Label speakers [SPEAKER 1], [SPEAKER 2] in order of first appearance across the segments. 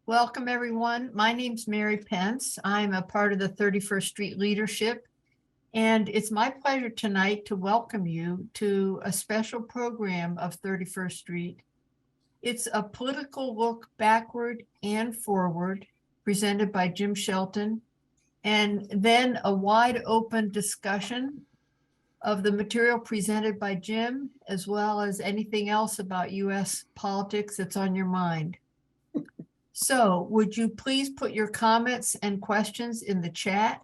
[SPEAKER 1] Welcome, everyone. My name's Mary Pence. I'm a part of the 31st Street Leadership, and it's my pleasure tonight to welcome you to a special program of 31st Street. It's a political look backward and forward, presented by Jim Shelton, and then a wide open discussion of the material presented by Jim, as well as anything else about U.S. politics that's on your mind. So would you please put your comments and questions in the chat?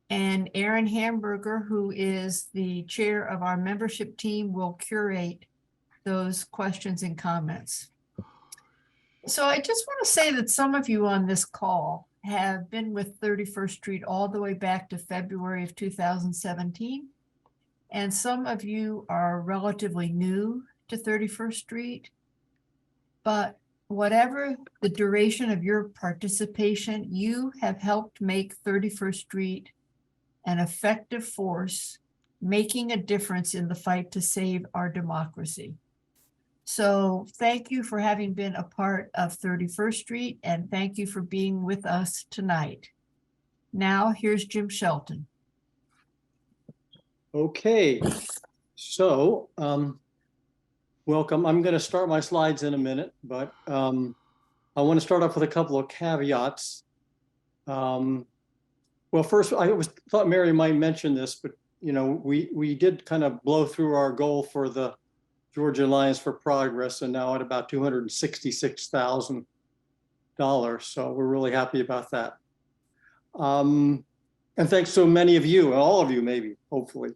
[SPEAKER 1] And Aaron Hamburger, who is the chair of our membership team, will curate those questions and comments. So I just want to say that some of you on this call have been with 31st Street all the way back to February of 2017. And some of you are relatively new to 31st Street. But whatever the duration of your participation, you have helped make 31st Street an effective force, making a difference in the fight to save our democracy. So thank you for having been a part of 31st Street, and thank you for being with us tonight. Now, here's Jim Shelton.
[SPEAKER 2] Okay, so welcome. I'm going to start my slides in a minute, but I want to start off with a couple of caveats. Well, first, I thought Mary might mention this, but you know, we did kind of blow through our goal for the Georgia Alliance for Progress, and now at about $266,000. So we're really happy about that. And thanks so many of you, all of you, maybe, hopefully,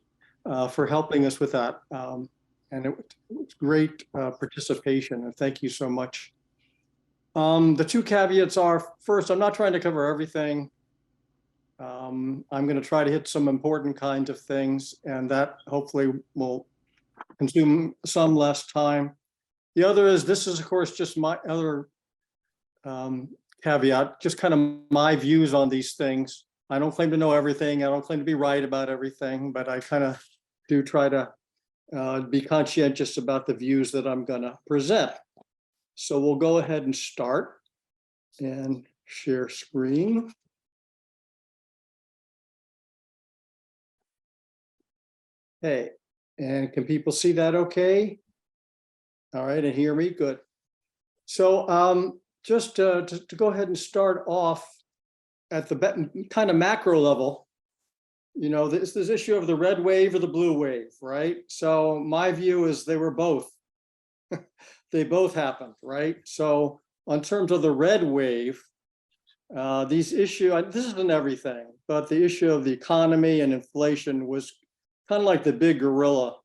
[SPEAKER 2] for helping us with that. And it was great participation, and thank you so much. The two caveats are, first, I'm not trying to cover everything. I'm going to try to hit some important kinds of things, and that hopefully will consume some less time. The other is, this is, of course, just my other caveat, just kind of my views on these things. I don't claim to know everything. I don't claim to be right about everything, but I kind of do try to be conscientious about the views that I'm going to present. So we'll go ahead and start and share screen. Hey, and can people see that okay? All right, and hear me? Good. So just to go ahead and start off at the kind of macro level, you know, this issue of the red wave or the blue wave, right? So my view is they were both. They both happened, right? So on terms of the red wave, these issues, this isn't everything, but the issue of the economy and inflation was kind of like the big gorilla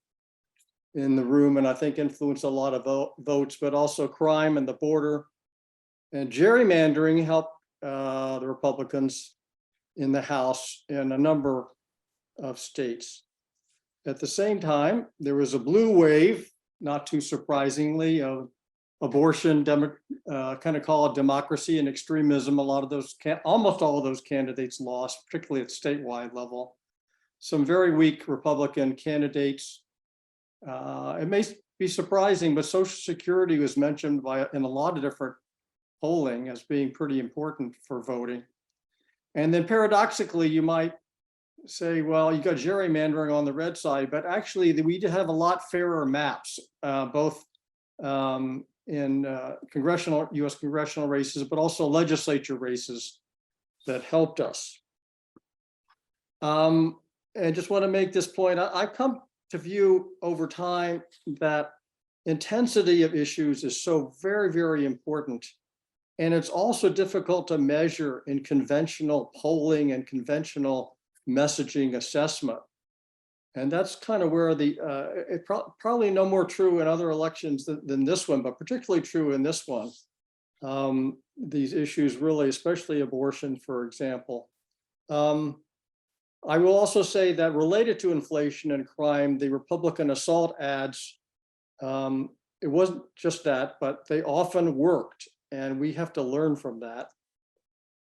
[SPEAKER 2] in the room, and I think influenced a lot of votes, but also crime and the border. And gerrymandering helped the Republicans in the House in a number of states. At the same time, there was a blue wave, not too surprisingly, of abortion, kind of call it democracy and extremism. A lot of those, almost all of those candidates lost, particularly at statewide level. Some very weak Republican candidates. It may be surprising, but Social Security was mentioned in a lot of different polling as being pretty important for voting. And then paradoxically, you might say, well, you got gerrymandering on the red side, but actually we did have a lot fairer maps, both in U.S. congressional races, but also legislature races that helped us. And just want to make this point, I've come to view over time that intensity of issues is so very, very important. And it's also difficult to measure in conventional polling and conventional messaging assessment. And that's kind of where probably no more true in other elections than this one, but particularly true in this one. These issues really, especially abortion, for example. I will also say that related to inflation and crime, the Republican assault ads, it wasn't just that, but they often worked. And we have to learn from that.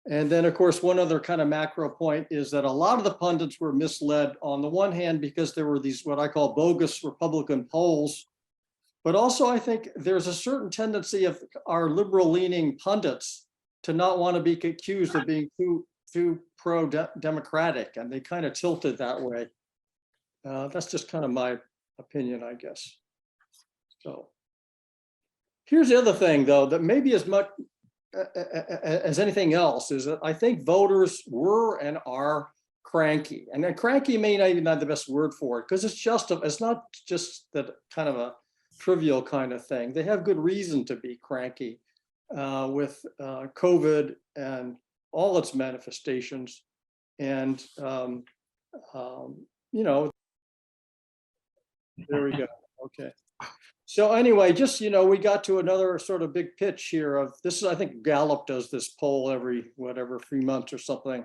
[SPEAKER 2] And then, of course, one other kind of macro point is that a lot of the pundits were misled on the one hand, because there were these what I call bogus Republican polls. But also, I think there's a certain tendency of our liberal leaning pundits to not want to be accused of being too pro-democratic, and they kind of tilted that way. That's just kind of my opinion, I guess. So here's the other thing, though, that maybe as much as anything else is that I think voters were and are cranky. And then cranky may not even have the best word for it, because it's not just that kind of a trivial kind of thing. They have good reason to be cranky with COVID and all its manifestations. And, you know, there we go. Okay. So anyway, just, we got to another sort of big pitch here of this is, I think Gallup does this poll every, 3 months or something.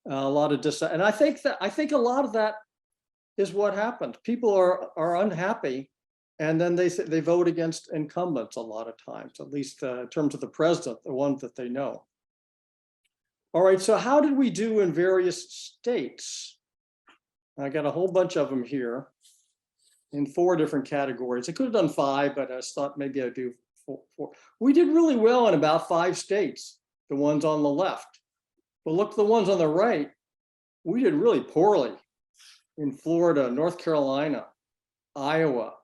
[SPEAKER 2] A lot of and I think a lot of that is what happened. People are unhappy, and then they vote against incumbents a lot of times, at least in terms of the president, the ones that they know. All right, so how did we do in various states? I got a whole bunch of them here in 4 different categories. I could have done 5, but I thought maybe I'd do 4. We did really well in about 5 states, the ones on the left. But look, the ones on the right, we did really poorly in Florida, North Carolina, Iowa,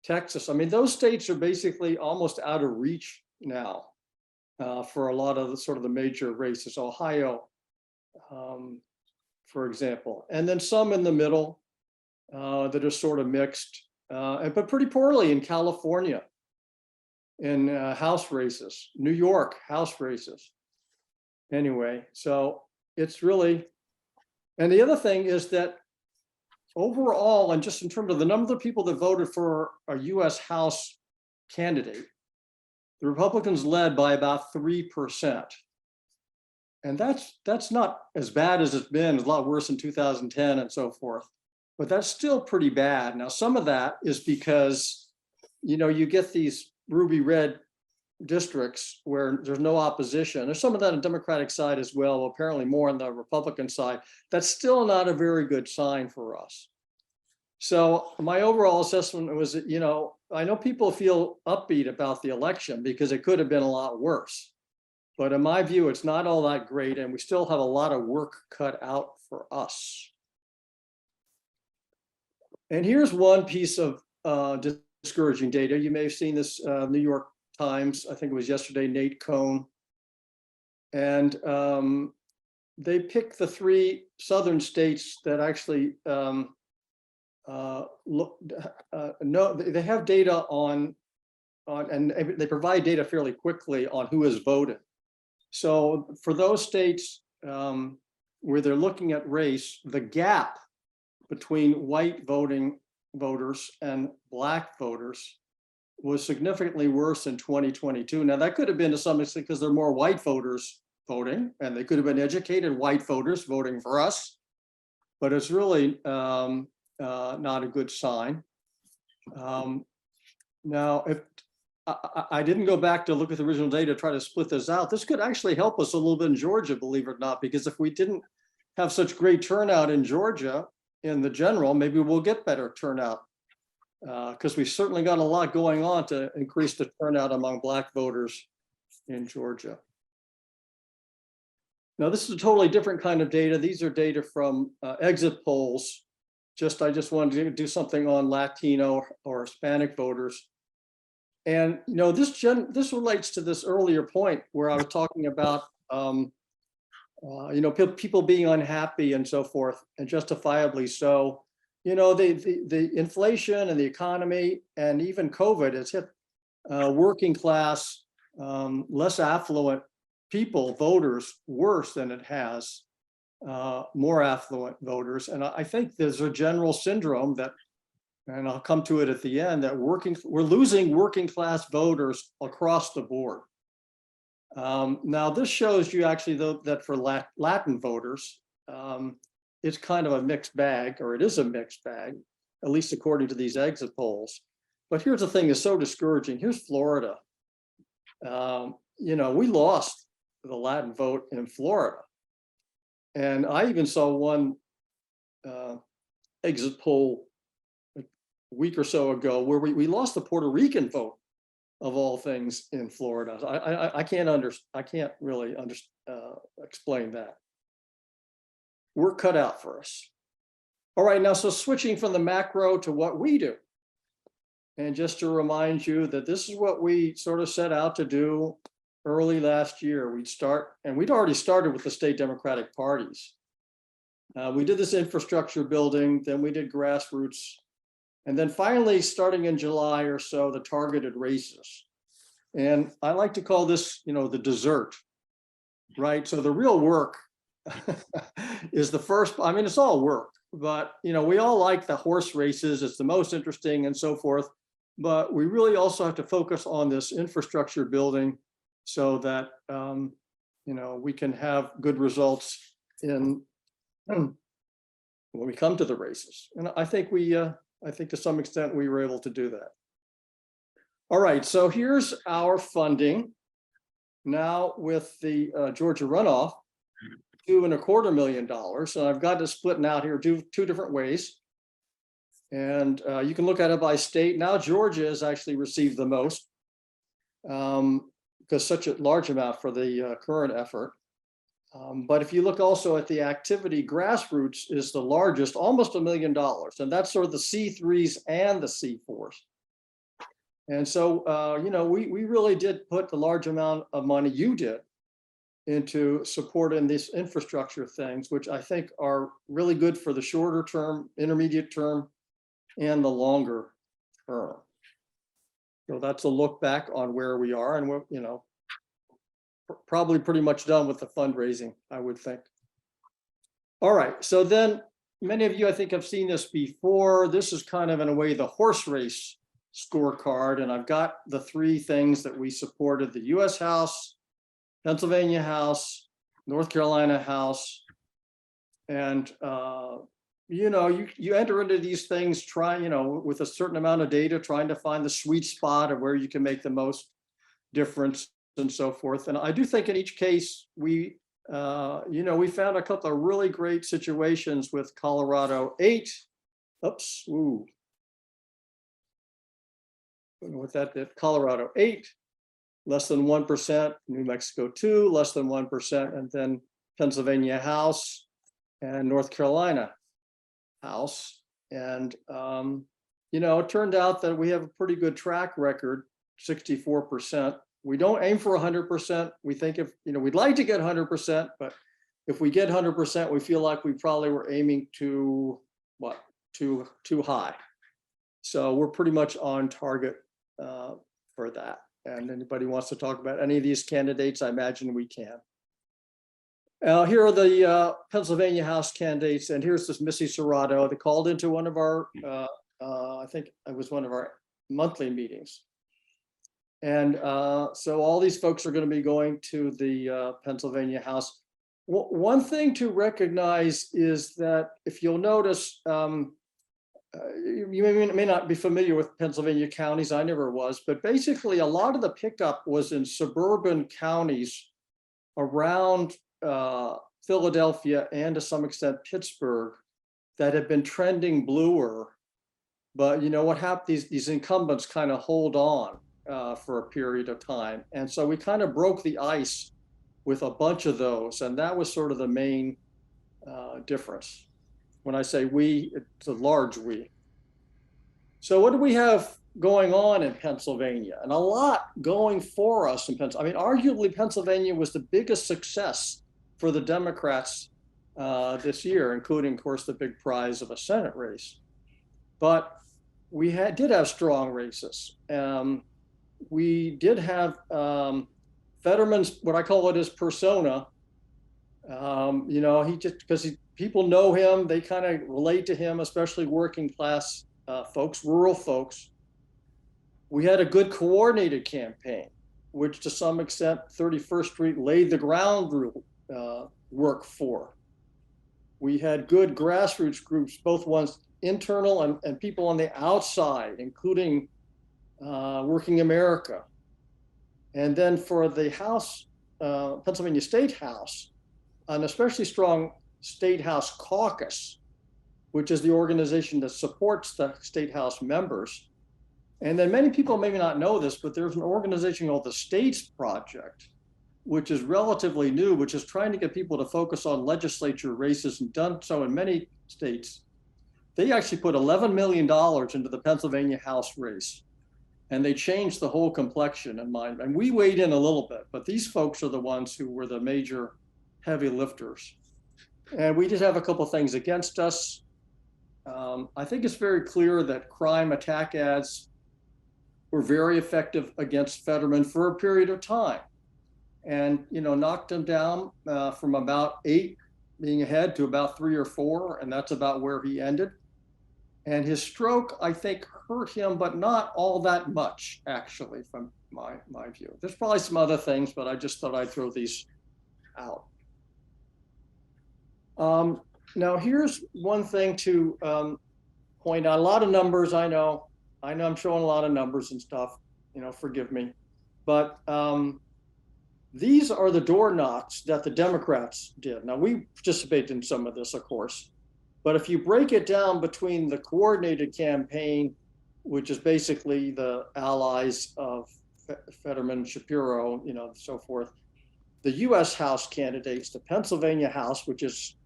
[SPEAKER 2] Texas. I mean, those states are basically almost out of reach now for a lot of the sort of the major races. Ohio, for example, and then some in the middle that are sort of mixed, but pretty poorly in California, in House races, New York, House races. Anyway, so it's really, and the other thing is that overall, and just in terms of the number of people that voted for a US House candidate, the Republicans led by about 3%. And that's not as bad as it's been. It's a lot worse in 2010 and so forth, but that's still pretty bad. Now, some of that is because, you get these ruby red districts where there's no opposition. There's some of that on the Democratic side as well, apparently more on the Republican side. That's still not a very good sign for us. So my overall assessment was that, I know people feel upbeat about the election because it could have been a lot worse. But in my view, it's not all that great, and we still have a lot of work cut out for us. And here's one piece of discouraging data. You may have seen this New York Times, I think it was yesterday, Nate Cohn. And they picked the 3 southern states that actually they have data on, and they provide data fairly quickly on who has voted. So for those states where they're looking at race, the gap between white voters and Black voters was significantly worse in 2022. Now that could have been to some extent because there are more white voters voting, and they could have been educated white voters voting for us, but it's really not a good sign. Now, if I didn't go back to look at the original data to try to split this out, this could actually help us a little bit in Georgia, believe it or not, because if we didn't have such great turnout in Georgia in the general, maybe we'll get better turnout, because we certainly got a lot going on to increase the turnout among Black voters in Georgia. Now, this is a totally different kind of data. These are data from exit polls. I just wanted to do something on Latino or Hispanic voters. And this relates to this earlier point where I was talking about people being unhappy and so forth, and justifiably so. The inflation and the economy and even COVID has hit working class, less affluent people, voters, worse than it has more affluent voters. And I think there's a general syndrome that, and I'll come to it at the end, that we're losing working class voters across the board. Now, this shows you actually, though, that for Latin voters, it's kind of a mixed bag, or it is a mixed bag, at least according to these exit polls. But here's the thing that's so discouraging. Here's Florida. We lost the Latin vote in Florida. And I even saw one exit poll a week or so ago where we lost the Puerto Rican vote of all things in Florida. I can't really explain that. We're cut out for us. All right, now, so switching from the macro to what we do. And just to remind you that this is what we sort of set out to do early last year. We'd already started with the state Democratic parties. We did this infrastructure building, then we did grassroots, and then finally, starting in July or so, the targeted races. And I like to call this, the dessert, right? So the real work is the first. I mean, it's all work, but we all like the horse races. It's the most interesting and so forth. But we really also have to focus on this infrastructure building so that we can have good results when we come to the races. And I think to some extent we were able to do that. All right, so here's our funding now with the Georgia runoff, $2.25 million. And I've got it split out here two different ways. And you can look at it by state. Now Georgia has actually received the most because such a large amount for the current effort. But if you look also at the activity, grassroots is the largest, almost $1 million. And that's sort of the C3s and the C4s. And so, we really did put the large amount of money you did into supporting these infrastructure things, which I think are really good for the shorter term, intermediate term, and the longer term. So that's a look back on where we are, and we're, probably pretty much done with the fundraising, I would think. All right, so then many of you, I think, have seen this before. This is kind of, in a way, the horse race scorecard, and I've got the three things that we supported: the US House, Pennsylvania House, North Carolina House. And you enter into these things, with a certain amount of data, trying to find the sweet spot of where you can make the most difference and so forth. And I do think in each case, we found a couple of really great situations with Colorado 8. Oops, ooh. I don't know what that did. Colorado 8, less than 1%, New Mexico 2, less than 1%, and then Pennsylvania House and North Carolina House. And, it turned out that we have a pretty good track record, 64%. We don't aim for 100%. We think we'd like to get 100%, but if we get 100%, we feel like we probably were aiming too high. So we're pretty much on target for that. And anybody wants to talk about any of these candidates, I imagine we can. Here are the Pennsylvania House candidates, and here's this Missy Serrato. They called into one of our, I think it was one of our monthly meetings. And so all these folks are going to be going to the Pennsylvania House. One thing to recognize is that if you'll notice, you may not be familiar with Pennsylvania counties. I never was, but basically a lot of the pickup was in suburban counties around Philadelphia and to some extent Pittsburgh that had been trending bluer. But what happened, these incumbents kind of hold on for a period of time. And so we kind of broke the ice with a bunch of those. And that was sort of the main difference. When I say we, it's a large we. So what do we have going on in Pennsylvania? And a lot going for us in Pennsylvania. I mean, arguably Pennsylvania was the biggest success for the Democrats this year, including, of course, the big prize of a Senate race. But we did have strong races. We did have Fetterman's, what I call it, his persona. He just, because people know him, they kind of relate to him, especially working class folks, rural folks. We had a good coordinated campaign, which to some extent 31st Street laid the ground work for. We had good grassroots groups, both ones internal and people on the outside, including Working America. And then for the House, Pennsylvania State House, an especially strong State House caucus, which is the organization that supports the State House members. And then many people maybe not know this, but there's an organization called the States Project, which is relatively new, which is trying to get people to focus on legislature races, and done so in many states. They actually put $11 million into the Pennsylvania House race, and they changed the whole complexion in mind. And we weighed in a little bit, but these folks are the ones who were the major heavy lifters. And we did have a couple of things against us. I think it's very clear that crime attack ads were very effective against Fetterman for a period of time, and knocked him down from about 8 being ahead to about 3 or 4, and that's about where he ended. And his stroke, I think, hurt him, but not all that much, actually, from my view. There's probably some other things, but I just thought I'd throw these out. Now, here's one thing to point out. A lot of numbers, I know I'm showing a lot of numbers and stuff, forgive me. But these are the door knocks that the Democrats did. Now, we participated in some of this, of course. But if you break it down between the coordinated campaign, which is basically the allies of Fetterman, Shapiro, so forth, the US House candidates, the Pennsylvania House, which is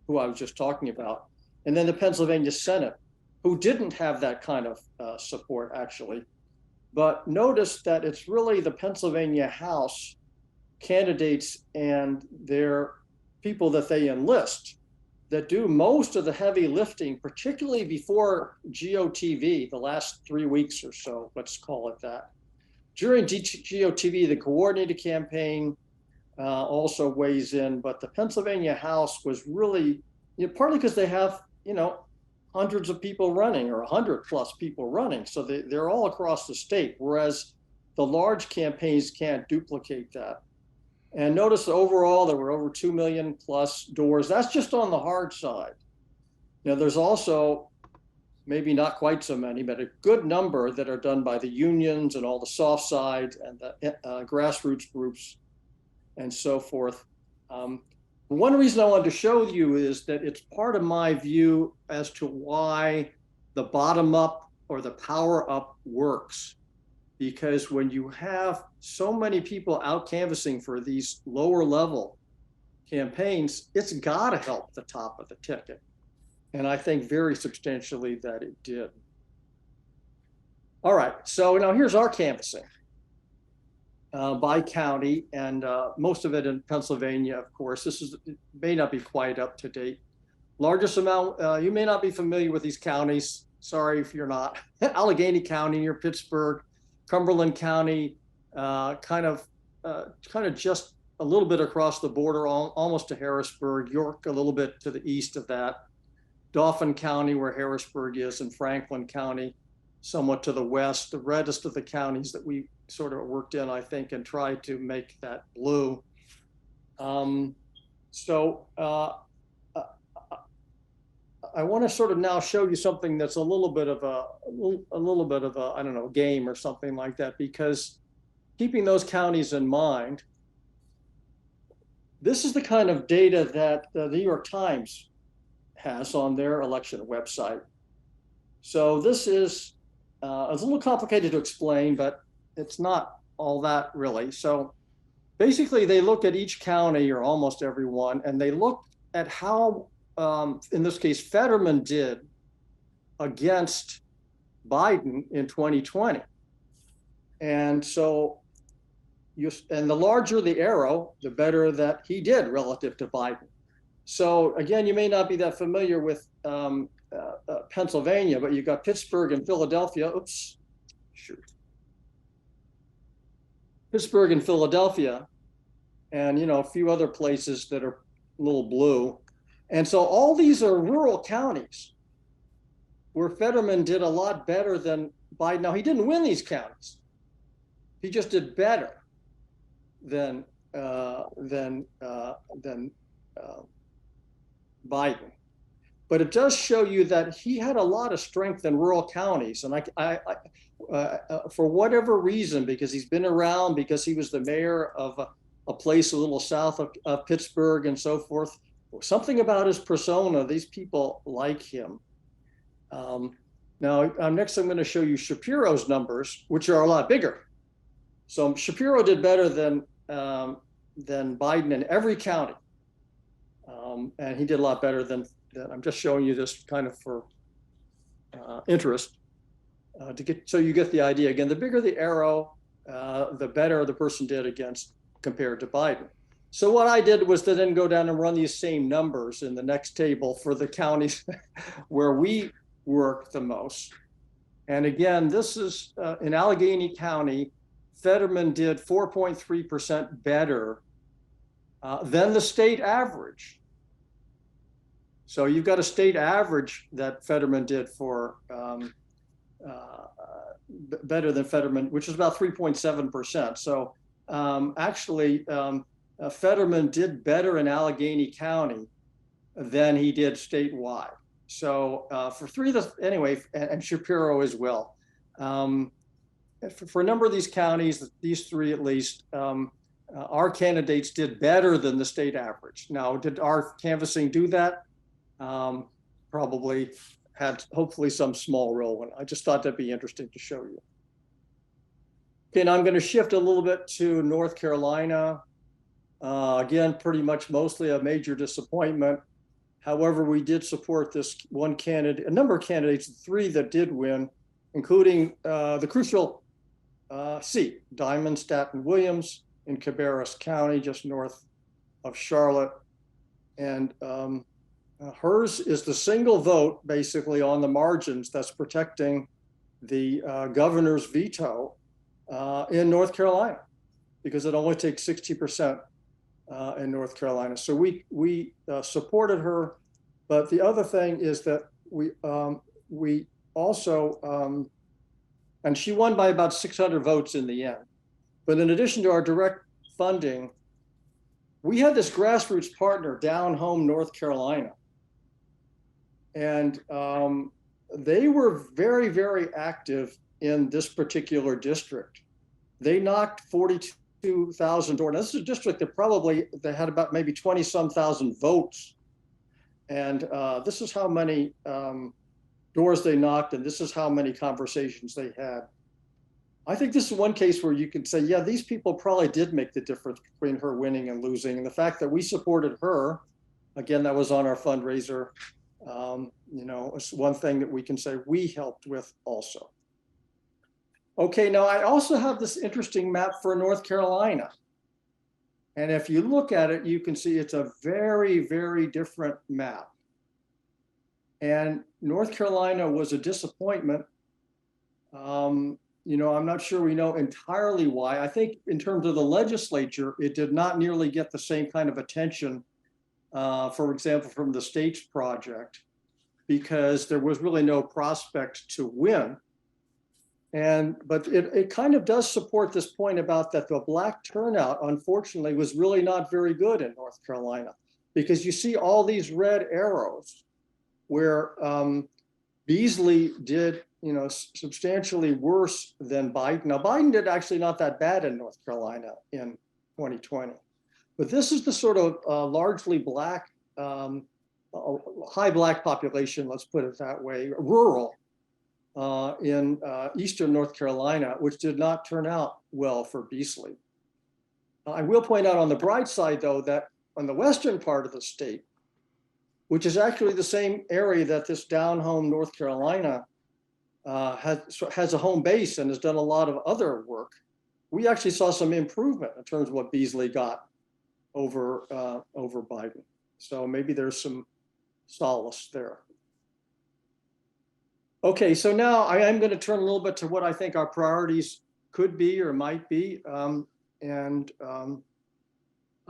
[SPEAKER 2] who I was just talking about, and then the Pennsylvania Senate, who didn't have that kind of support, actually. But notice that it's really the Pennsylvania House candidates and their people that they enlist that do most of the heavy lifting, particularly before GOTV, the last 3 weeks or so, let's call it that. During GOTV, the coordinated campaign also weighs in, but the Pennsylvania House was really, partly because they have, hundreds of people running, or 100+ people running. So they're all across the state, whereas the large campaigns can't duplicate that. And notice overall, there were over 2 million+ doors. That's just on the hard side. There's also maybe not quite so many, but a good number that are done by the unions and all the soft sides and the grassroots groups and so forth. One reason I wanted to show you is that it's part of my view as to why the bottom up or the power up works. Because when you have so many people out canvassing for these lower level campaigns, it's got to help the top of the ticket. And I think very substantially that it did. All right, so now here's our canvassing by county, and most of it in Pennsylvania, of course. It may not be quite up to date. Largest amount, you may not be familiar with these counties. Sorry if you're not. Allegheny County near Pittsburgh, Cumberland County, kind of just a little bit across the border, almost to Harrisburg. York a little bit to the east of that. Dauphin County, where Harrisburg is, and Franklin County, somewhat to the west. The reddest of the counties that we sort of worked in, I think, and tried to make that blue. I want to sort of now show you something that's a little bit of a I don't know, game or something like that, because keeping those counties in mind, this is the kind of data that the New York Times has on their election website. So this is it's a little complicated to explain, but it's not all that really. So basically, they look at each county, or almost every one, and they look at how, in this case, Fetterman did against Biden in 2020. And so, and the larger the arrow, the better that he did relative to Biden. So again, you may not be that familiar with Pennsylvania, but you've got Pittsburgh and Philadelphia. Oops, shoot. Pittsburgh and Philadelphia, and a few other places that are a little blue. And so all these are rural counties where Fetterman did a lot better than Biden. Now, he didn't win these counties. He just did better than Biden. But it does show you that he had a lot of strength in rural counties. And for whatever reason, because he's been around, because he was the mayor of a place a little south of Pittsburgh and so forth, something about his persona, these people like him. Now, next I'm going to show you Shapiro's numbers, which are a lot bigger. So Shapiro did better than Biden in every county. And he did a lot better than I'm just showing you this kind of for interest to get, so you get the idea. Again, the bigger the arrow, the better the person did against compared to Biden. So what I did was to then go down and run these same numbers in the next table for the counties where we work the most. And again, this is in Allegheny County, Fetterman did 4.3% better than the state average. So you've got a state average that Fetterman did for better than Fetterman, which is about 3.7%. So actually, Fetterman did better in Allegheny County than he did statewide. So for three of the, anyway, and Shapiro as well. For a number of these counties, these three at least, our candidates did better than the state average. Now, did our canvassing do that? Probably had hopefully some small role in it. I just thought that'd be interesting to show you. Okay, now I'm going to shift a little bit to North Carolina. Again, pretty much mostly a major disappointment. However, we did support this one candidate, a number of candidates, three that did win, including the crucial seat, Diamond Staten Williams in Cabarrus County, just north of Charlotte. And hers is the single vote basically on the margins that's protecting the governor's veto in North Carolina, because it only takes 60% in North Carolina. So we supported her, but the other thing is that we also, and she won by about 600 votes in the end. But in addition to our direct funding, we had this grassroots partner down home, North Carolina. And they were very, very active in this particular district. They knocked 42,000 doors. This is a district that they had about maybe 20-some thousand votes. And this is how many doors they knocked, and this is how many conversations they had. I think this is one case where you could say, yeah, these people probably did make the difference between her winning and losing. And the fact that we supported her, again, that was on our fundraiser, you know, it's one thing that we can say we helped with also. Okay, now I also have this interesting map for North Carolina. And if you look at it, you can see it's a very, very different map. And North Carolina was a disappointment. You know, I'm not sure we know entirely why. I think in terms of the legislature, it did not nearly get the same kind of attention, for example, from the States Project, because there was really no prospect to win. But it kind of does support this point about that the Black turnout, unfortunately, was really not very good in North Carolina, because you see all these red arrows where Beasley did, you know, substantially worse than Biden. Now, Biden did actually not that bad in North Carolina in 2020, but this is the sort of largely Black, high Black population, let's put it that way, rural, in eastern North Carolina, which did not turn out well for Beasley. I will point out on the bright side, though, that on the western part of the state, which is actually the same area that this down home North Carolina has a home base and has done a lot of other work, we actually saw some improvement in terms of what Beasley got over Biden. So maybe there's some solace there. Okay, so now I am going to turn a little bit to what I think our priorities could be or might be. I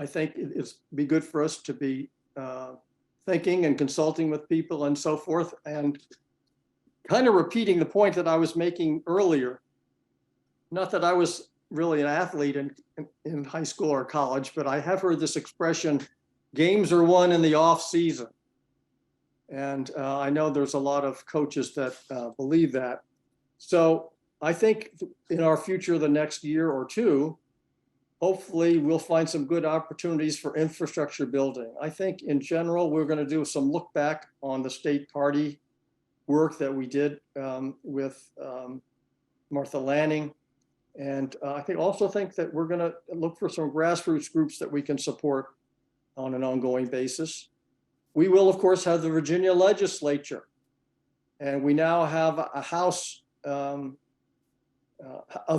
[SPEAKER 2] think it'd be good for us to be thinking and consulting with people and so forth, and kind of repeating the point that I was making earlier. Not that I was really an athlete in high school or college, but I have heard this expression, games are won in the off season. And I know there's a lot of coaches that believe that. So I think in our future, the next year or two, hopefully we'll find some good opportunities for infrastructure building. I think in general, we're going to do some look back on the state party work that we did with Martha Lanning. And I also think that we're going to look for some grassroots groups that we can support on an ongoing basis. We will, of course, have the Virginia legislature. And we now have a House of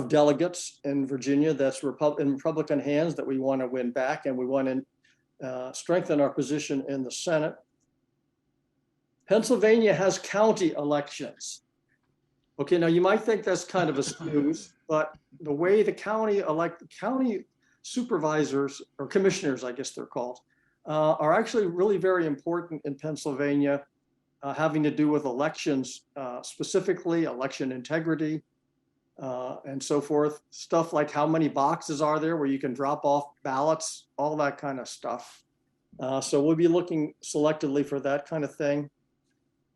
[SPEAKER 2] delegates in Virginia that's in Republican hands that we want to win back, and we want to strengthen our position in the Senate. Pennsylvania has county elections. Okay, now you might think that's kind of a snooze, but the way the county supervisors or commissioners, I guess they're called, are actually really very important in Pennsylvania, having to do with elections, specifically election integrity and so forth. Stuff like how many boxes are there where you can drop off ballots, all that kind of stuff. So we'll be looking selectively for that kind of thing.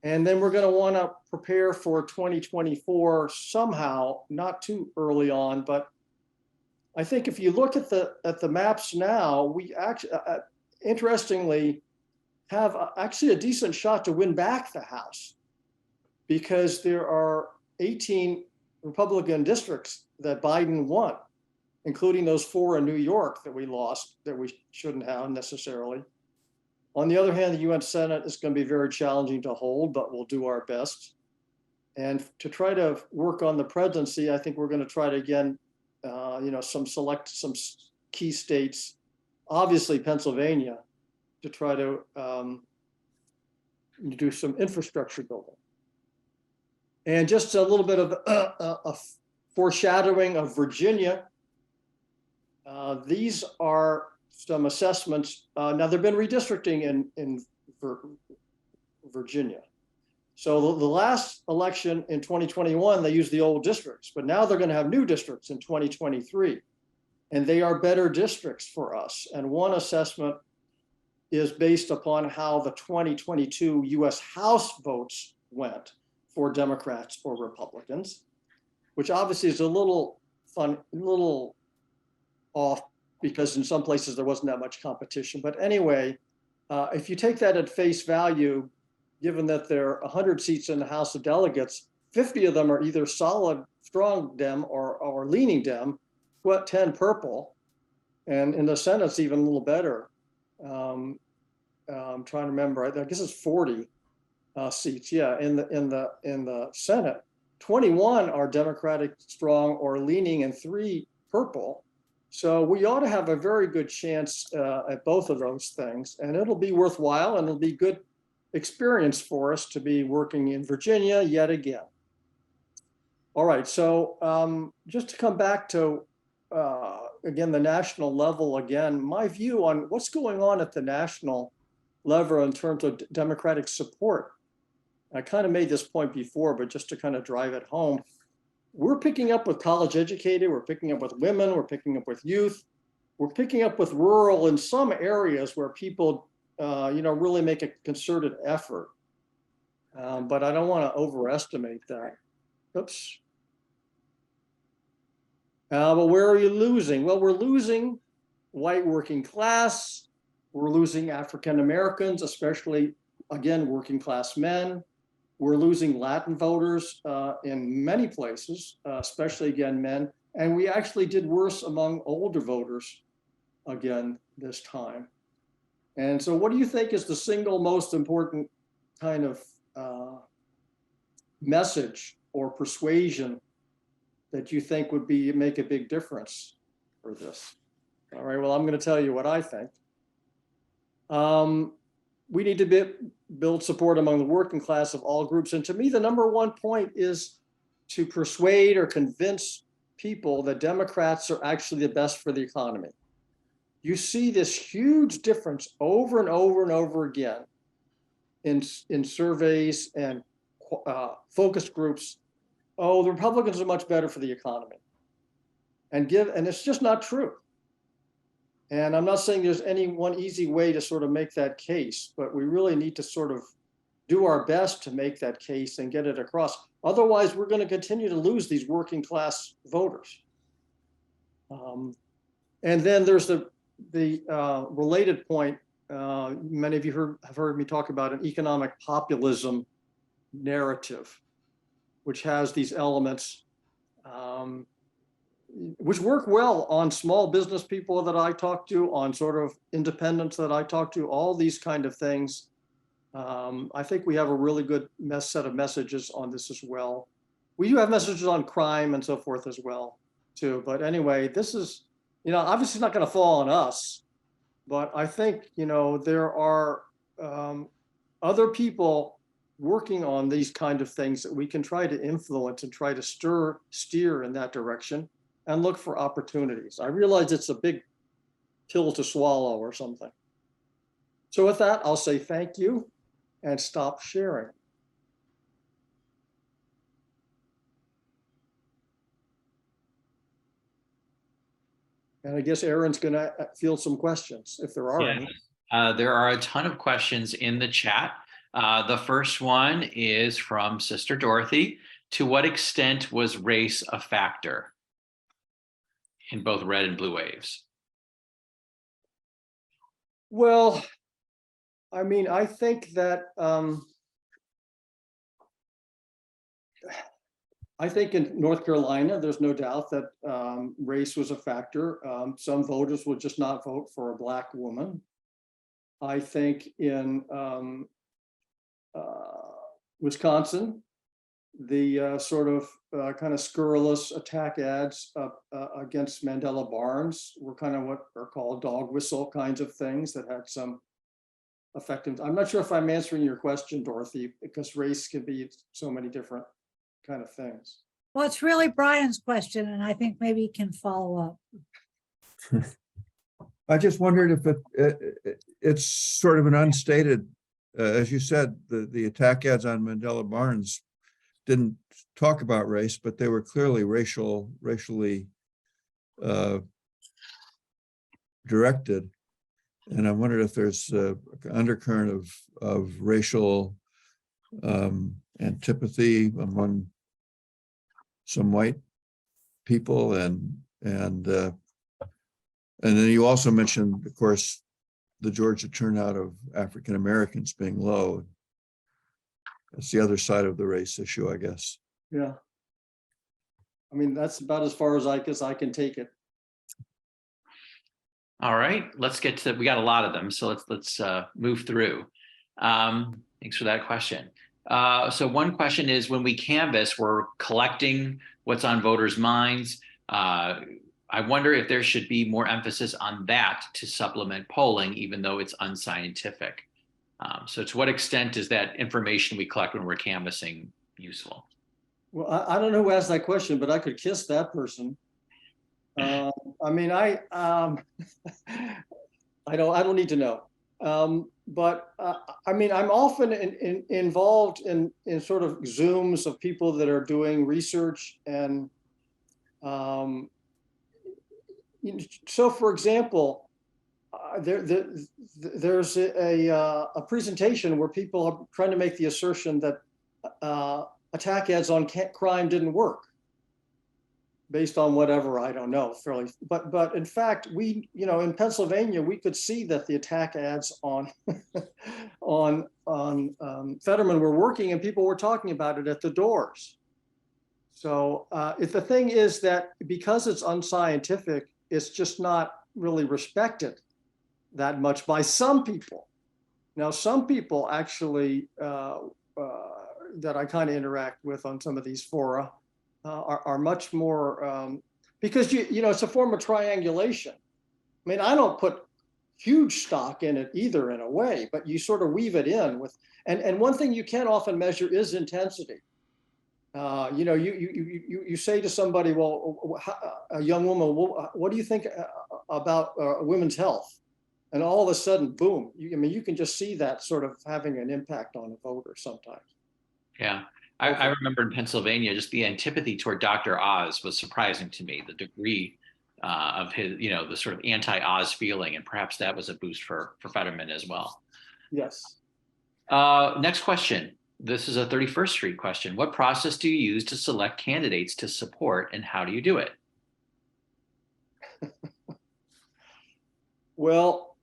[SPEAKER 2] And then we're going to want to prepare for 2024 somehow, not too early on, but I think if you look at the maps now, we actually, interestingly, have actually a decent shot to win back the House, because there are 18 Republican districts that Biden won, including those 4 in New York that we lost, that we shouldn't have necessarily. On the other hand, the U.S. Senate is going to be very challenging to hold, but we'll do our best. And to try to work on the presidency, I think we're going to try to, again, select some key states, obviously Pennsylvania, to try to do some infrastructure building. And just a little bit of a foreshadowing of Virginia. These are some assessments. Now, there've been redistricting in Virginia. So the last election in 2021, they used the old districts, but now they're going to have new districts in 2023. And they are better districts for us. And one assessment is based upon how the 2022 US House votes went for Democrats or Republicans, which obviously is a little off, because in some places there wasn't that much competition. But anyway, if you take that at face value, given that there are 100 seats in the House of Delegates, 50 of them are either solid, strong Dem or leaning Dem, 10 purple, and in the Senate it's even a little better. I'm trying to remember. I guess it's 40 seats. Yeah, in the Senate, 21 are Democratic, strong or leaning, and 3 purple. So we ought to have a very good chance at both of those things, and it'll be worthwhile, and it'll be good experience for us to be working in Virginia yet again. All right, so just to come back to, again, the national level again, my view on what's going on at the national level in terms of Democratic support. I kind of made this point before, but just to kind of drive it home, we're picking up with college educated, we're picking up with women, we're picking up with youth, we're picking up with rural in some areas where people, really make a concerted effort. But I don't want to overestimate that. Oops. But where are you losing? Well, we're losing white working class. We're losing African Americans, especially, again, working class men. We're losing Latin voters in many places, especially, again, men. And we actually did worse among older voters, again, this time. And so what do you think is the single most important kind of message or persuasion that you think would make a big difference for this? All right, well, I'm going to tell you what I think. We need to build support among the working class of all groups. And to me, the number one point is to persuade or convince people that Democrats are actually the best for the economy. You see this huge difference over and over and over again in surveys and focus groups. Oh, the Republicans are much better for the economy. And it's just not true. And I'm not saying there's any one easy way to sort of make that case, but we really need to sort of do our best to make that case and get it across. Otherwise, we're going to continue to lose these working class voters. And then there's the related point. Many of you have heard me talk about an economic populism narrative, which has these elements, which work well on small business people that I talk to, on sort of independents that I talk to, all these kind of things. I think we have a really good set of messages on this as well. We do have messages on crime and so forth as well, too. But anyway, this is, obviously not going to fall on us, but I think, there are other people working on these kind of things that we can try to influence and try to steer in that direction and look for opportunities. I realize it's a big pill to swallow or something. So with that, I'll say thank you and stop sharing. And I guess Aaron's going to field some questions if there are any.
[SPEAKER 3] There are a ton of questions in the chat. The first one is from Sister Dorothy. To what extent was race a factor in both red and blue waves?
[SPEAKER 2] Well, I mean, I think that I think in North Carolina, there's no doubt that race was a factor. Some voters would just not vote for a Black woman. I think in Wisconsin, the sort of kind of scurrilous attack ads against Mandela Barnes were kind of what are called dog whistle kinds of things that had some effective. I'm not sure if I'm answering your question, Dorothy, because race can be so many different kind of things.
[SPEAKER 4] Well, it's really Brian's question, and I think maybe he can follow up.
[SPEAKER 5] I just wondered if it's sort of an unstated, as you said, the attack ads on Mandela Barnes didn't talk about race, but they were clearly racially directed. And I wondered if there's an undercurrent of racial antipathy among some white people, and then you also mentioned, of course, the Georgia turnout of African Americans being low. That's the other side of the race issue, I guess.
[SPEAKER 2] Yeah. I mean, that's about as far as I guess I can take it.
[SPEAKER 3] All right, let's get to, we got a lot of them, so let's move through. Thanks for that question. So one question is, when we canvass, we're collecting what's on voters' minds. I wonder if there should be more emphasis on that to supplement polling, even though it's unscientific. So to what extent is that information we collect when we're canvassing useful?
[SPEAKER 2] Well, I don't know who asked that question, but I could kiss that person. I mean, I don't need to know. But I mean, I'm often involved in sort of Zooms of people that are doing research, and so, for example, there's a presentation where people are trying to make the assertion that attack ads on crime didn't work, based on whatever, I don't know, fairly, but in fact, we, in Pennsylvania, we could see that the attack ads on Fetterman were working, and people were talking about it at the doors. So if the thing is that because it's unscientific, it's just not really respected that much by some people. Now, some people actually that I kind of interact with on some of these fora are much more, because it's a form of triangulation. I mean, I don't put huge stock in it either, in a way, but you sort of weave it in with, and one thing you can often measure is intensity. You say to somebody, well, a young woman, well, what do you think about women's health? And all of a sudden, boom, you can just see that sort of having an impact on a voter sometimes.
[SPEAKER 3] Yeah. I remember in Pennsylvania, just the antipathy toward Dr. Oz was surprising to me, the degree of his, the sort of anti-Oz feeling, and perhaps that was a boost for Fetterman as well.
[SPEAKER 2] Yes.
[SPEAKER 3] Next question. This is a 31st Street question. What process do you use to select candidates to support, and how do you do it?
[SPEAKER 2] Well,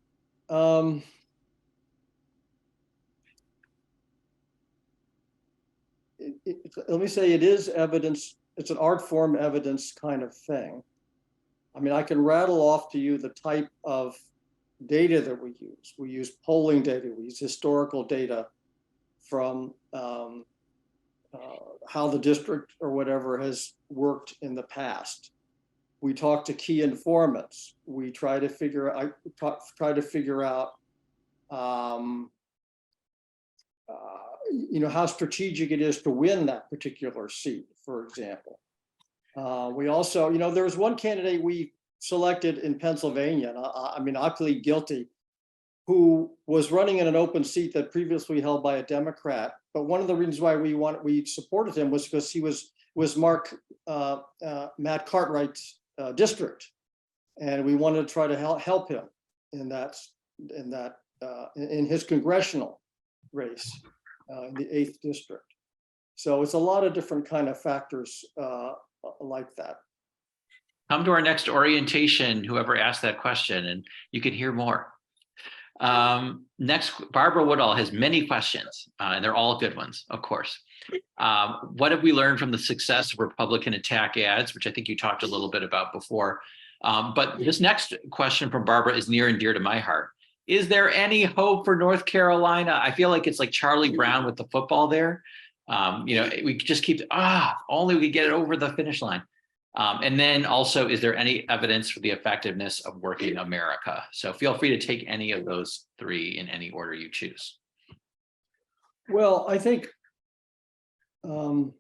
[SPEAKER 2] let me say, it is evidence. It's an art form evidence kind of thing. I mean, I can rattle off to you the type of data that we use. We use polling data. We use historical data from how the district or whatever has worked in the past. We talk to key informants. We try to figure out, how strategic it is to win that particular seat, for example. We also, there was one candidate we selected in Pennsylvania, and I mean, I plead guilty, who was running in an open seat that previously held by a Democrat. But one of the reasons why we supported him was because he was Matt Cartwright's district, and we wanted to try to help him in his congressional race in the 8th district. So it's a lot of different kind of factors like that.
[SPEAKER 3] Come to our next orientation, whoever asked that question, and you can hear more. Next, Barbara Woodall has many questions, and they're all good ones, of course. What have we learned from the success of Republican attack ads, which I think you talked a little bit about before? But this next question from Barbara is near and dear to my heart. Is there any hope for North Carolina? I feel like it's like Charlie Brown with the football there. We just keep, only we could get it over the finish line. And then also, is there any evidence for the effectiveness of Working America? So feel free to take any of those three in any order you choose.
[SPEAKER 2] Well, I think, what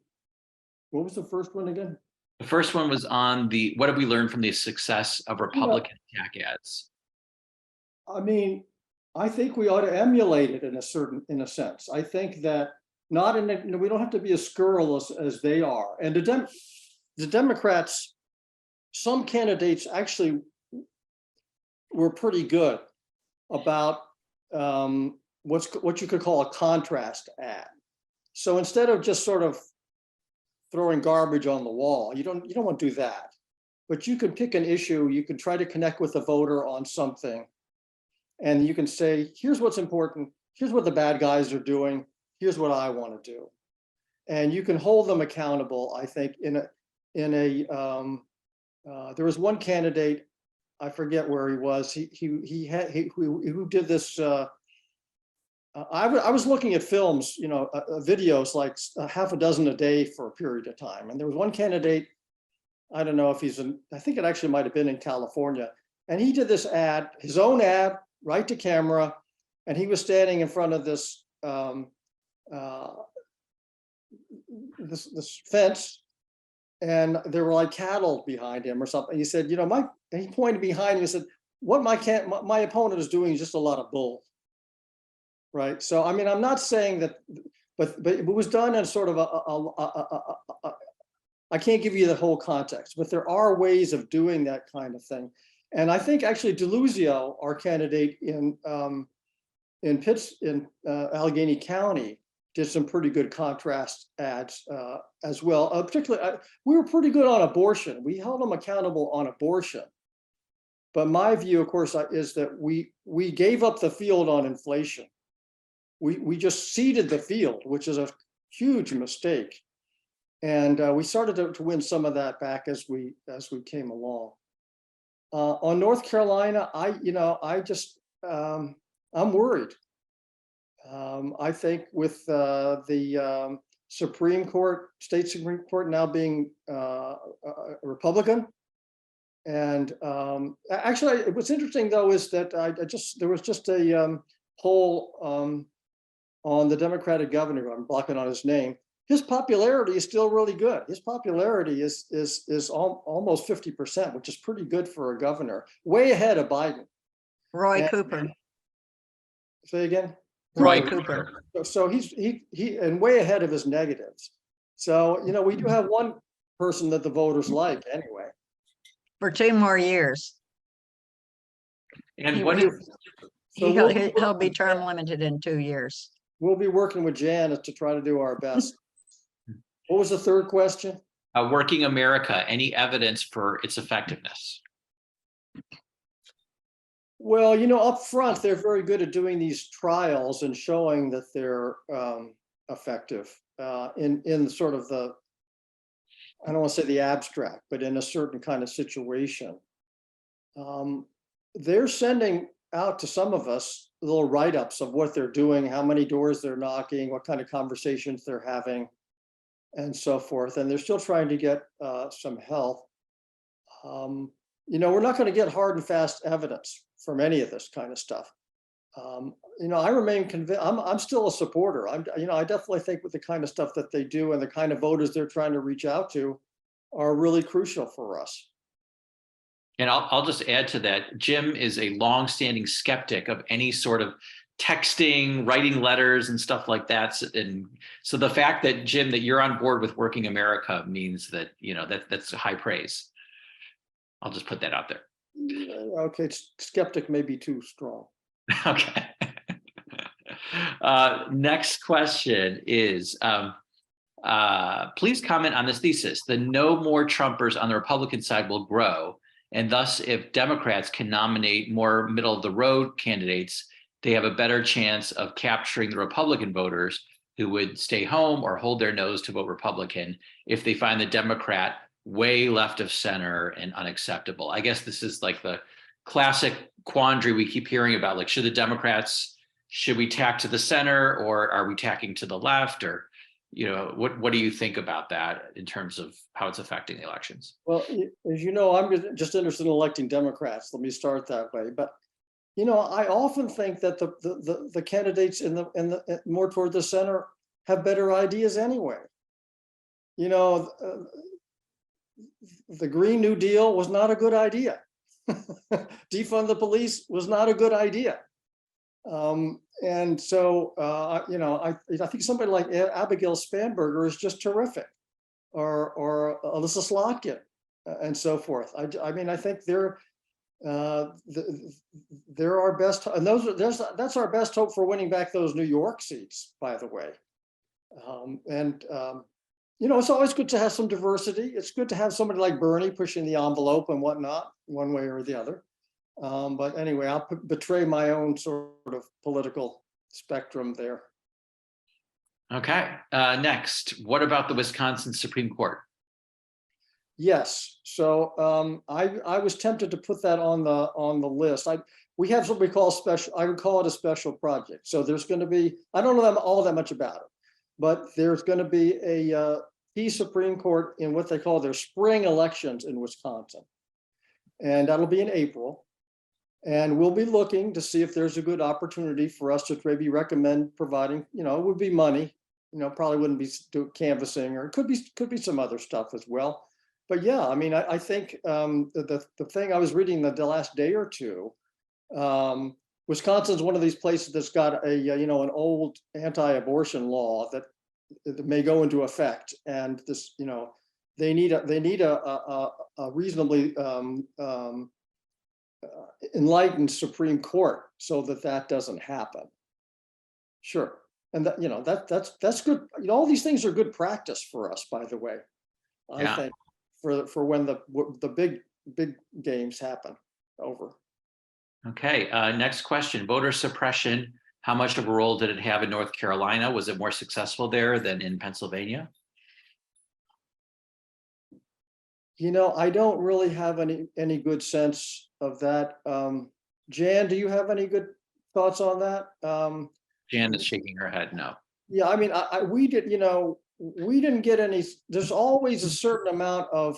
[SPEAKER 2] was the first one again?
[SPEAKER 3] The first one was on what have we learned from the success of Republican attack ads?
[SPEAKER 2] I mean, I think we ought to emulate it in a sense. I think that we don't have to be as scurrilous as they are. And the Democrats, some candidates actually were pretty good about what you could call a contrast ad. So instead of just sort of throwing garbage on the wall, you don't want to do that. But you can pick an issue, you can try to connect with the voter on something, and you can say, here's what's important, here's what the bad guys are doing, here's what I want to do. And you can hold them accountable, I think, there was one candidate, I forget where he was, who did this, I was looking at films, videos like a half a dozen a day for a period of time. And there was one candidate, I don't know if I think it actually might've been in California. And he did this ad, his own ad, right to camera. And he was standing in front of this, this fence, and there were like cattle behind him or something. He said, and he pointed behind him and said, what my opponent is doing is just a lot of bull. Right. So, I mean, I'm not saying that, but it was done in sort of I can't give you the whole context, but there are ways of doing that kind of thing. And I think actually DeLuzio, our candidate in Allegheny County, did some pretty good contrast ads as well. Particularly, we were pretty good on abortion. We held them accountable on abortion. But my view, of course, is that we gave up the field on inflation. We just ceded the field, which is a huge mistake. And we started to win some of that back as we came along. On North Carolina, I'm worried. I think with the Supreme Court, state Supreme Court now being a Republican, and actually, what's interesting though is that there was just a poll on the Democratic governor. I'm blocking on his name. His popularity is still really good. His popularity is almost 50%, which is pretty good for a governor, way ahead of Biden.
[SPEAKER 6] Roy Cooper.
[SPEAKER 2] Say again.
[SPEAKER 3] Roy
[SPEAKER 6] Cooper.
[SPEAKER 2] So he and way ahead of his negatives. So we do have one person that the voters like anyway.
[SPEAKER 6] For 2 more years.
[SPEAKER 3] And
[SPEAKER 6] He'll be term limited in 2 years.
[SPEAKER 2] We'll be working with Janet to try to do our best. What was the third question?
[SPEAKER 3] Working America, any evidence for its effectiveness?
[SPEAKER 2] Well, up front, they're very good at doing these trials and showing that they're effective. in sort of the, I don't want to say the abstract, but in a certain kind of situation. They're sending out to some of us little write-ups of what they're doing, how many doors they're knocking, what kind of conversations they're having, and so forth. And they're still trying to get some help. We're not going to get hard and fast evidence from any of this kind of stuff. I remain convinced. I'm still a supporter. I definitely think with the kind of stuff that they do and the kind of voters they're trying to reach out to are really crucial for us.
[SPEAKER 3] And I'll just add to that. Jim is a longstanding skeptic of any sort of texting, writing letters and stuff like that. And so the fact that, Jim, that you're on board with Working America means that, that's high praise. I'll just put that out there.
[SPEAKER 2] Okay, skeptic may be too strong.
[SPEAKER 3] Okay. Next question is, please comment on this thesis. The no more Trumpers on the Republican side will grow. And thus, if Democrats can nominate more middle of the road candidates, they have a better chance of capturing the Republican voters who would stay home or hold their nose to vote Republican if they find the Democrat way left of center and unacceptable. I guess this is like the classic quandary we keep hearing about, like, should we tack to the center, or are we tacking to the left? Or, what do you think about that in terms of how it's affecting the elections?
[SPEAKER 2] Well, as you know, I'm just interested in electing Democrats. Let me start that way. But, I often think that the candidates in the more toward the center have better ideas anyway. The Green New Deal was not a good idea. Defund the police was not a good idea. And so, I think somebody like Abigail Spanberger is just terrific, or Alyssa Slotkin, and so forth. I think they're our best, and that's our best hope for winning back those New York seats, by the way. It's always good to have some diversity. It's good to have somebody like Bernie pushing the envelope and whatnot, one way or the other. But anyway, I'll betray my own sort of political spectrum there.
[SPEAKER 3] Okay. Next, what about the Wisconsin Supreme Court?
[SPEAKER 2] Yes. So I was tempted to put that on the list. We have what we call special. I would call it a special project. So there's going to be, I don't know all that much about it, but there's going to be a key Supreme Court in what they call their spring elections in Wisconsin, and that'll be in April. And we'll be looking to see if there's a good opportunity for us to maybe recommend providing, it would be money, probably wouldn't be canvassing, or it could be some other stuff as well. But yeah, I think the thing I was reading the last day or two, Wisconsin's one of these places that's got an old anti-abortion law that may go into effect, and this, they need a reasonably enlightened Supreme Court so that doesn't happen. Sure, and that's good. All these things are good practice for us, by the way. I think for when the big games happen. Over.
[SPEAKER 3] Okay. Next question: voter suppression. How much of a role did it have in North Carolina? Was it more successful there than in Pennsylvania?
[SPEAKER 2] I don't really have any good sense of that. Jan, do you have any good thoughts on that?
[SPEAKER 3] Jan is shaking her head no.
[SPEAKER 2] Yeah, we didn't get any. There's always a certain amount of,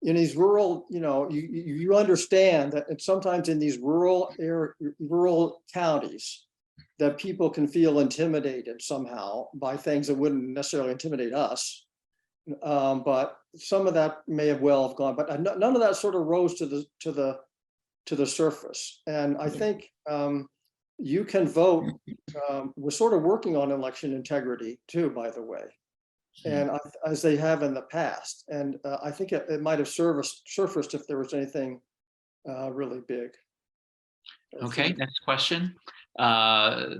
[SPEAKER 2] in these rural, you understand that it's sometimes in these rural counties that people can feel intimidated somehow by things that wouldn't necessarily intimidate us. But some of that may have gone, but none of that sort of rose to the surface. And I think you can vote. We're sort of working on election integrity too, by the way, and as they have in the past. And I think it might have surfaced if there was anything really big.
[SPEAKER 3] Okay, next question.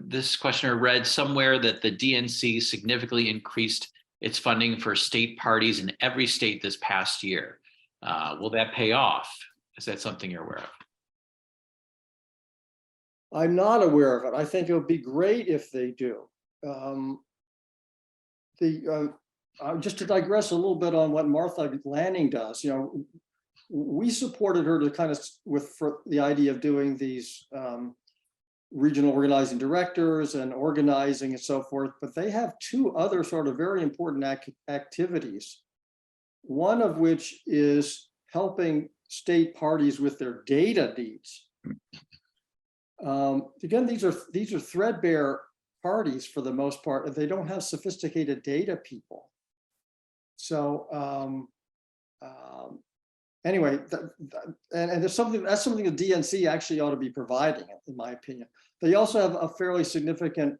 [SPEAKER 3] This questioner read somewhere that the DNC significantly increased its funding for state parties in every state this past year. Will that pay off? Is that something you're aware of?
[SPEAKER 2] I'm not aware of it. I think it would be great if they do. just to digress a little bit on what Martha Lanning does, we supported her to kind of for the idea of doing these regional organizing directors and organizing and so forth, but they have two other sort of very important activities. One of which is helping state parties with their data needs. Again, these are threadbare parties for the most part, and they don't have sophisticated data people. So anyway, and there's that's something the DNC actually ought to be providing, in my opinion. They also have a fairly significant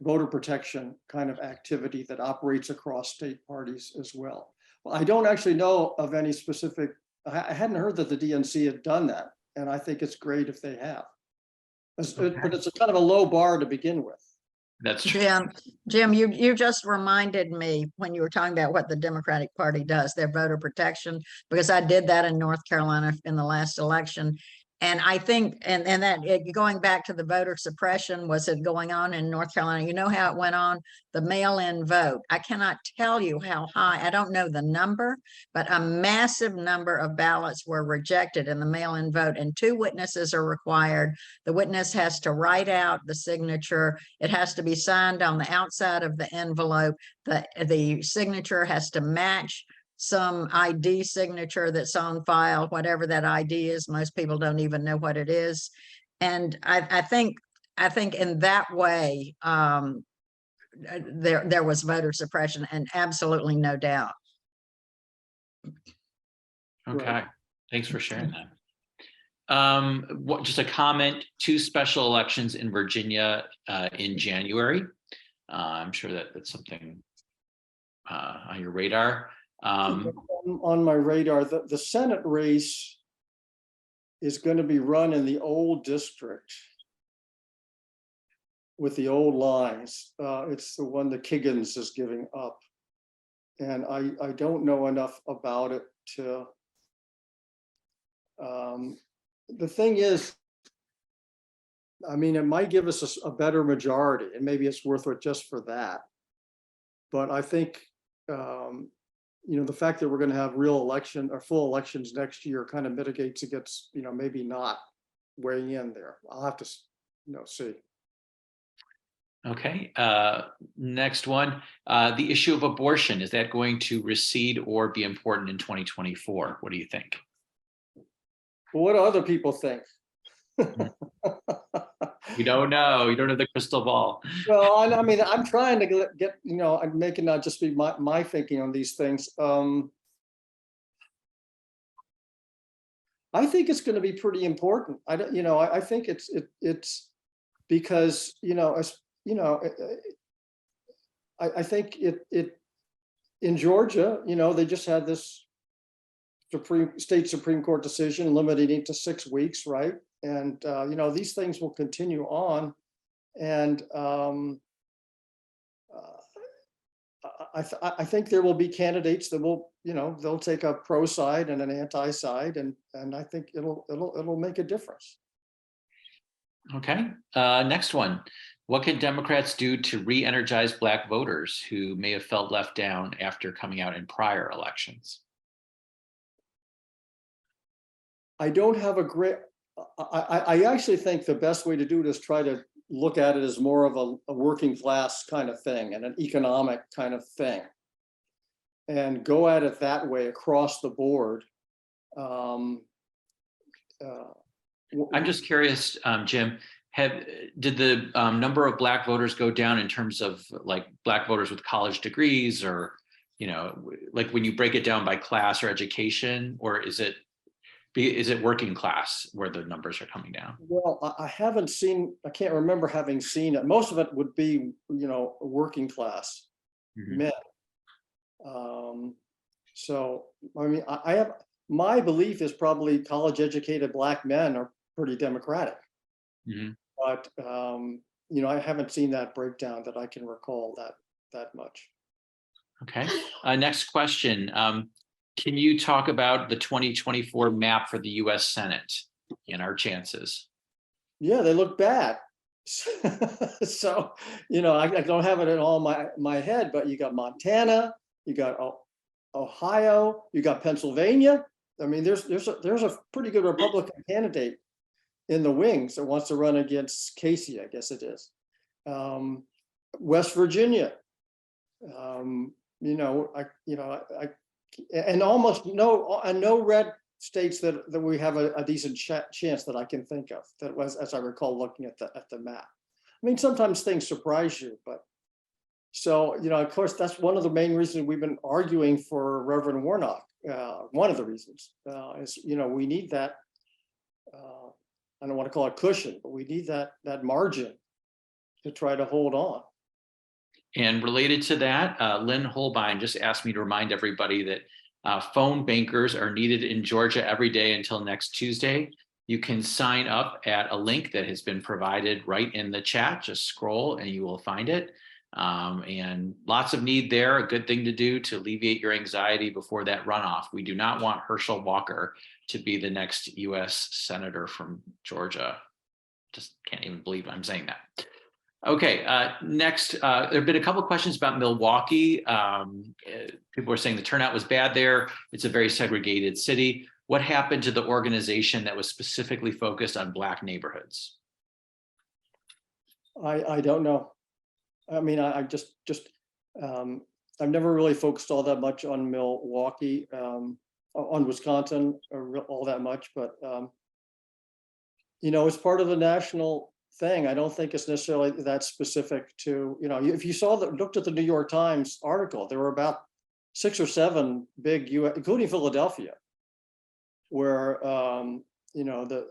[SPEAKER 2] voter protection kind of activity that operates across state parties as well. Well, I don't actually know of any specific, I hadn't heard that the DNC had done that, and I think it's great if they have. But it's a kind of a low bar to begin with.
[SPEAKER 3] That's true.
[SPEAKER 6] Jim, you just reminded me when you were talking about what the Democratic Party does, their voter protection, because I did that in North Carolina in the last election. And I think, and that going back to the voter suppression, was it going on in North Carolina? You know how it went on? The mail-in vote. I cannot tell you how high, I don't know the number, but a massive number of ballots were rejected in the mail-in vote, and 2 witnesses are required. The witness has to write out the signature. It has to be signed on the outside of the envelope. The signature has to match some ID signature that's on file, whatever that ID is. Most people don't even know what it is. And I think in that way, there was voter suppression, and absolutely no doubt.
[SPEAKER 3] Okay, thanks for sharing that. Just a comment, 2 special elections in Virginia in January. I'm sure that's something on your radar.
[SPEAKER 2] On my radar, the Senate race is going to be run in the old district with the old lines. It's the one that Kiggins is giving up. And I don't know enough about it to, the thing is, I mean, it might give us a better majority, and maybe it's worth it just for that. But I think, the fact that we're going to have real election or full elections next year kind of mitigates against, maybe not weighing in there. I'll have to, see.
[SPEAKER 3] Okay, next one, the issue of abortion, is that going to recede or be important in 2024? What do you think?
[SPEAKER 2] Well, what do other people think?
[SPEAKER 3] You don't know. You don't have the crystal ball.
[SPEAKER 2] Well, I mean, I'm trying to get, I'm making not just be my thinking on these things. I think it's going to be pretty important. I think it's because, I think it in Georgia, they just had this state Supreme Court decision limiting it to 6 weeks, right? And these things will continue on, and I think there will be candidates that will, they'll take a pro side and an anti side, and I think it'll make a difference.
[SPEAKER 3] Okay, next one. What can Democrats do to re-energize Black voters who may have felt left down after coming out in prior elections?
[SPEAKER 2] I don't have a great. I actually think the best way to do it is try to look at it as more of a working class kind of thing and an economic kind of thing, and go at it that way across the board.
[SPEAKER 3] I'm just curious, Jim, did the number of Black voters go down in terms of like Black voters with college degrees, or, like when you break it down by class or education, or is it working class where the numbers are coming down?
[SPEAKER 2] Well, I haven't seen, I can't remember having seen it. Most of it would be, working class men. So, I mean, my belief is probably college educated Black men are pretty Democratic. But, I haven't seen that breakdown that I can recall that much.
[SPEAKER 3] Okay, next question. Can you talk about the 2024 map for the US Senate and our chances?
[SPEAKER 2] Yeah, they look bad. So, I don't have it in all my head, but you got Montana, you got Ohio, you got Pennsylvania. I mean, there's a pretty good Republican candidate in the wings that wants to run against Casey, I guess it is. West Virginia, and almost no red states that we have a decent chance that I can think of. That was, as I recall, looking at the map. I mean, sometimes things surprise you, but so of course, that's one of the main reasons we've been arguing for Reverend Warnock. One of the reasons is we need that. I don't want to call it cushion, but we need that margin to try to hold on.
[SPEAKER 3] And related to that, Lynn Holbein just asked me to remind everybody that phone bankers are needed in Georgia every day until next Tuesday. You can sign up at a link that has been provided right in the chat. Just scroll and you will find it. And lots of need there. A good thing to do to alleviate your anxiety before that runoff. We do not want Herschel Walker to be the next US Senator from Georgia. Just can't even believe I'm saying that. Okay, next, there have been a couple of questions about Milwaukee. People are saying the turnout was bad there. It's a very segregated city. What happened to the organization that was specifically focused on Black neighborhoods?
[SPEAKER 2] I don't know. I mean, I've never really focused all that much on Milwaukee, on Wisconsin, all that much, but it's part of the national thing. I don't think it's necessarily that specific to, if you looked at the New York Times article, there were about 6 or 7 big US, including Philadelphia, where the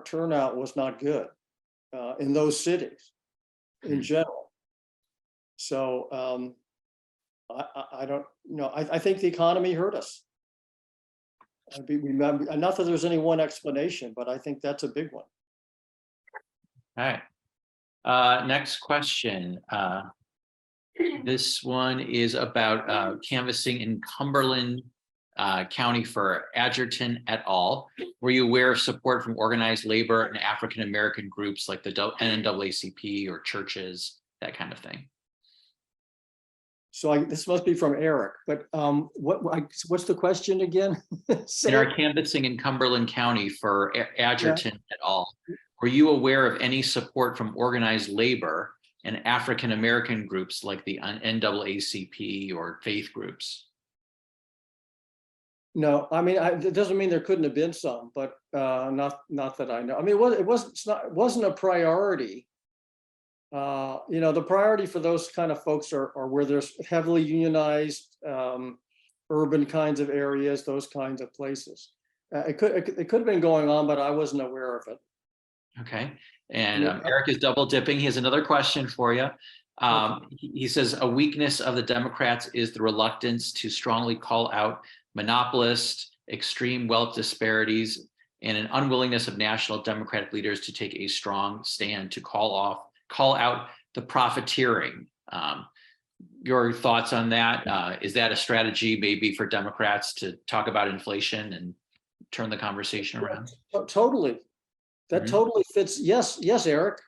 [SPEAKER 2] turnout was not good in those cities in general. So I don't know. I think the economy hurt us. Not that there's any one explanation, but I think that's a big one.
[SPEAKER 3] All right. Next question. This one is about canvassing in Cumberland County for Adgerton et al. Were you aware of support from organized labor and African-American groups like the NAACP or churches, that kind of thing?
[SPEAKER 2] So this must be from Eric, but what's the question again?
[SPEAKER 3] In our canvassing in Cumberland County for Adgerton et al., were you aware of any support from organized labor and African-American groups like the NAACP or faith groups?
[SPEAKER 2] No, I mean, it doesn't mean there couldn't have been some, but not that I know. I mean, it wasn't a priority. The priority for those kind of folks are where there's heavily unionized, urban kinds of areas, those kinds of places. It could have been going on, but I wasn't aware of it.
[SPEAKER 3] Okay, and Eric is double dipping. He has another question for you. He says a weakness of the Democrats is the reluctance to strongly call out monopolists, extreme wealth disparities, and an unwillingness of national Democratic leaders to take a strong stand to call out the profiteering. Your thoughts on that? Is that a strategy maybe for Democrats to talk about inflation and turn the conversation around?
[SPEAKER 2] Totally. That totally fits. Yes, Eric.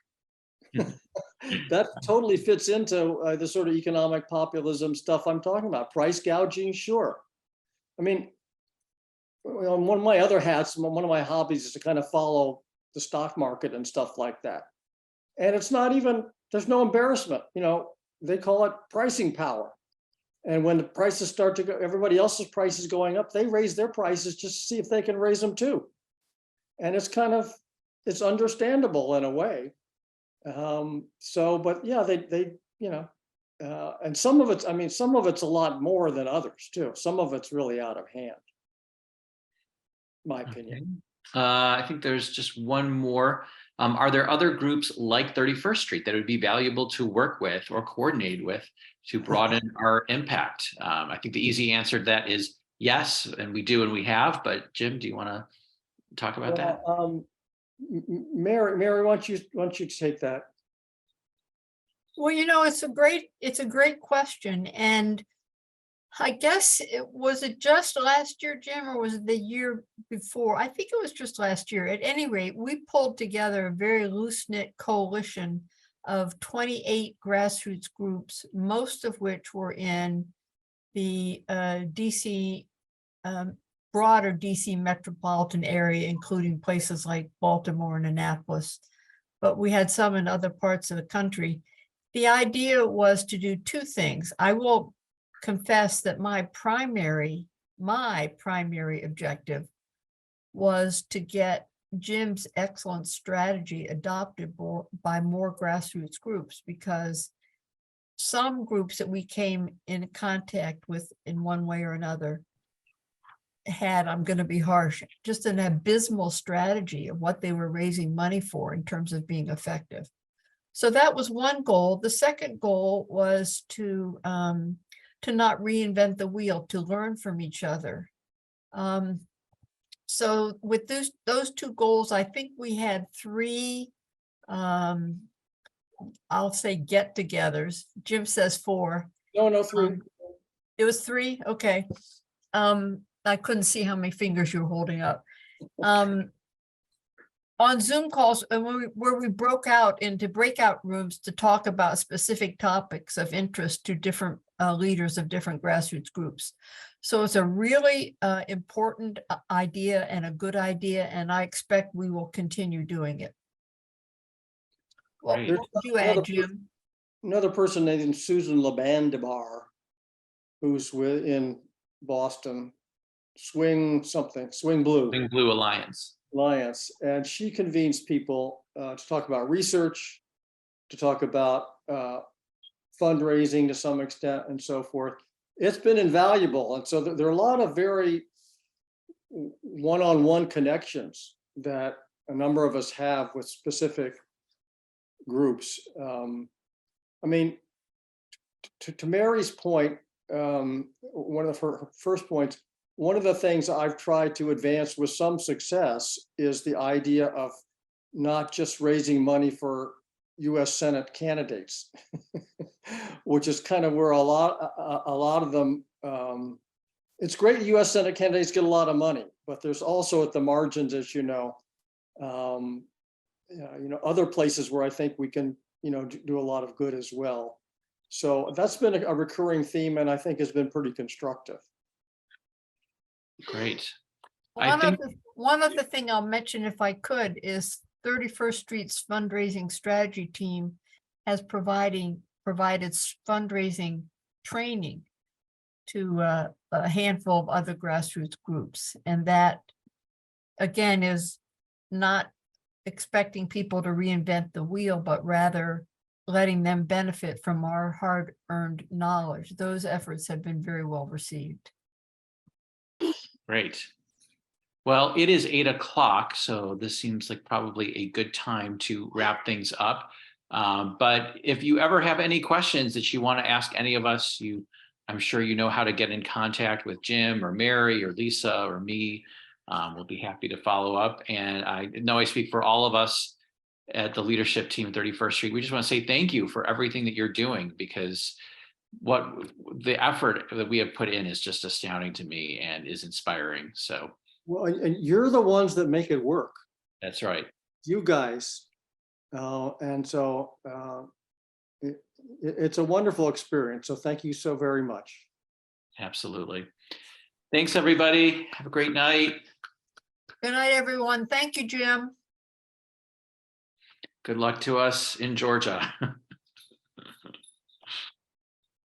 [SPEAKER 2] That totally fits into the sort of economic populism stuff I'm talking about. Price gouging, sure. I mean, one of my other hats, one of my hobbies is to kind of follow the stock market and stuff like that. And it's not even, there's no embarrassment. They call it pricing power. And when the prices start to go, everybody else's prices going up, they raise their prices just to see if they can raise them too. And it's understandable in a way. But yeah, and some of it's a lot more than others too. Some of it's really out of hand, my opinion.
[SPEAKER 3] Okay. I think there's just one more. Are there other groups like 31st Street that would be valuable to work with or coordinate with to broaden our impact? I think the easy answer to that is yes, and we do and we have, but Jim, do you want to talk about that?
[SPEAKER 2] Mary, why don't you take that?
[SPEAKER 1] Well, it's a great question. And I guess was it just last year, Jim, or was it the year before? I think it was just last year. At any rate, we pulled together a very loose-knit coalition of 28 grassroots groups, most of which were in the DC, broader DC metropolitan area, including places like Baltimore and Annapolis. But we had some in other parts of the country. The idea was to do two things. I will confess that my primary objective was to get Jim's excellent strategy adopted by more grassroots groups, because some groups that we came in contact with in one way or another had, I'm going to be harsh, just an abysmal strategy of what they were raising money for in terms of being effective. So that was one goal. The second goal was to not reinvent the wheel, to learn from each other. So with those two goals, I think we had three, I'll say get-togethers. Jim says 4.
[SPEAKER 2] No, 3.
[SPEAKER 1] It was 3, okay. I couldn't see how many fingers you were holding up. On Zoom calls, and where we broke out into breakout rooms to talk about specific topics of interest to different leaders of different grassroots groups. So it's a really important idea and a good idea, and I expect we will continue doing it. Well,
[SPEAKER 3] Great.
[SPEAKER 1] what would you add, Jim?
[SPEAKER 2] Another person named Susan Labandebar, who's in Boston, Swing Blue.
[SPEAKER 3] Swing Blue Alliance.
[SPEAKER 2] Alliance, and she convenes people to talk about research, to talk about fundraising to some extent, and so forth. It's been invaluable, and so there are a lot of very one-on-one connections that a number of us have with specific groups. I mean, to Mary's point, one of her first points, one of the things I've tried to advance with some success is the idea of not just raising money for US Senate candidates, which is kind of where a lot of them, it's great US Senate candidates get a lot of money, but there's also at the margins, as you know, other places where I think we can, do a lot of good as well. So that's been a recurring theme, and I think has been pretty constructive.
[SPEAKER 3] Great.
[SPEAKER 1] One other thing I'll mention, if I could, is 31st Street's fundraising strategy team has provided fundraising training to a handful of other grassroots groups. And that, again, is not expecting people to reinvent the wheel, but rather letting them benefit from our hard-earned knowledge. Those efforts have been very well received.
[SPEAKER 3] Great. Well, it is 8 o'clock, so this seems like probably a good time to wrap things up. But if you ever have any questions that you want to ask any of us, I'm sure you know how to get in contact with Jim or Mary or Lisa or me. We'll be happy to follow up. And I know I speak for all of us at the leadership team, 31st Street. We just want to say thank you for everything that you're doing, because what the effort that we have put in is just astounding to me and is inspiring. So,
[SPEAKER 2] well, and you're the ones that make it work.
[SPEAKER 3] That's right.
[SPEAKER 2] You guys. And so it's a wonderful experience. So thank you so very much.
[SPEAKER 3] Absolutely. Thanks, everybody. Have a great night.
[SPEAKER 1] Good night, everyone. Thank you, Jim.
[SPEAKER 3] Good luck to us in Georgia.